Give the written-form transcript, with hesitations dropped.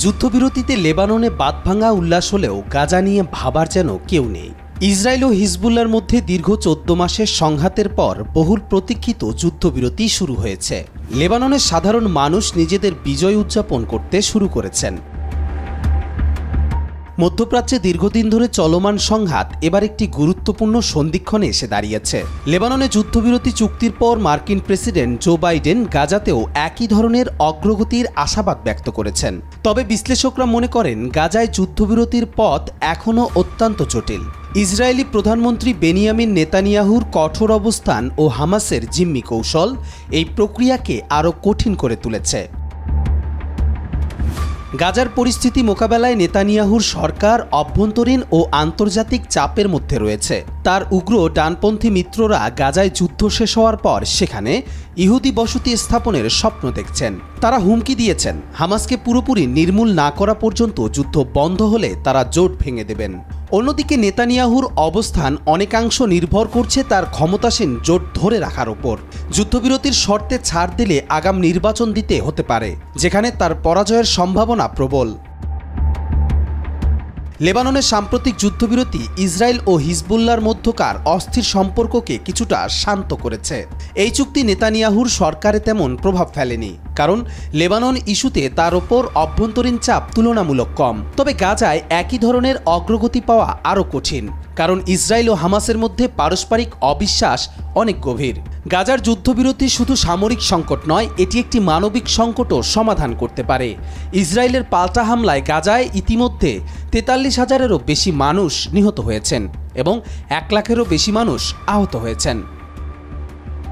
যুদ্ধবিরতিতে লেবাননে বাঁধভাঙা উল্লাস হলেও গাজা নিয়ে ভাবার যেন কেউ নেই। ইসরায়েল ও হিজবুল্লার মধ্যে দীর্ঘ 14 মাসের সংঘাতের পর বহুল প্রতীক্ষিত যুদ্ধবিরতি শুরু হয়েছে। লেবাননের সাধারণ মানুষ নিজেদের বিজয় উদযাপন করতে শুরু করেছেন। মধ্যপ্রাচ্যে দীর্ঘদিন ধরে চলমান সংঘাত এবার একটি গুরুত্বপূর্ণ সন্ধিক্ষণে এসে দাঁড়িয়েছে। লেবাননে যুদ্ধবিরতি চুক্তির পর মার্কিন প্রেসিডেন্ট জো বাইডেন গাজাতেও একই ধরনের অগ্রগতির আশাবাদ ব্যক্ত করেছেন। তবে বিশ্লেষকরা মনে করেন গাজায় যুদ্ধবিরতির পথ এখনও অত্যন্ত জটিল। ইসরায়েলি প্রধানমন্ত্রী বেনিয়ামিন নেতানিয়াহুর কঠোর অবস্থান ও হামাসের জিম্মি কৌশল এই প্রক্রিয়াকে আরও কঠিন করে তুলেছে। গাজার পরিস্থিতি মোকাবেলায় নেতানিয়াহুর সরকার অভ্যন্তরীণ ও আন্তর্জাতিক চাপের মধ্যে রয়েছে। তার উগ্র ডানপন্থী মিত্ররা গাজায় যুদ্ধ শেষ হওয়ার পর সেখানে ইহুদি বসতি স্থাপনের স্বপ্ন দেখছেন। তারা হুমকি দিয়েছেন হামাসকে পুরোপুরি নির্মূল না করা পর্যন্ত যুদ্ধ বন্ধ হলে তারা জোট ভেঙে দেবেন। অন্যদিকে নেতানিয়াহুর অবস্থান অনেকাংশ নির্ভর করছে তার ক্ষমতাসীন জোট ধরে রাখার ওপর। যুদ্ধবিরতির শর্তে ছাড় দিলে আগাম নির্বাচন দিতে হতে পারে, যেখানে তার পরাজয়ের সম্ভাবনা প্রবল। লেবাননের সাম্প্রতিক যুদ্ধবিরতি ইসরায়েল ও হিজবুল্লার মধ্যকার অস্থির সম্পর্ককে কিছুটা শান্ত করেছে। এই চুক্তি নেতানিয়াহুর সরকারে তেমন প্রভাব ফেলেনি, কারণ লেবানন ইস্যুতে তার ওপর অভ্যন্তরীণ চাপ তুলনামূলক কম। তবে গাজায় একই ধরনের অগ্রগতি পাওয়া আরও কঠিন, কারণ ইসরায়েল ও হামাসের মধ্যে পারস্পরিক অবিশ্বাস অনেক গভীর। গাজার যুদ্ধবিরতি শুধু সামরিক সংকট নয়, এটি একটি মানবিক সংকটও সমাধান করতে পারে। ইসরায়েলের পাল্টা হামলায় গাজায় ইতিমধ্যে 43,000-এরও বেশি মানুষ নিহত হয়েছেন এবং 1 লাখেরও বেশি মানুষ আহত হয়েছেন।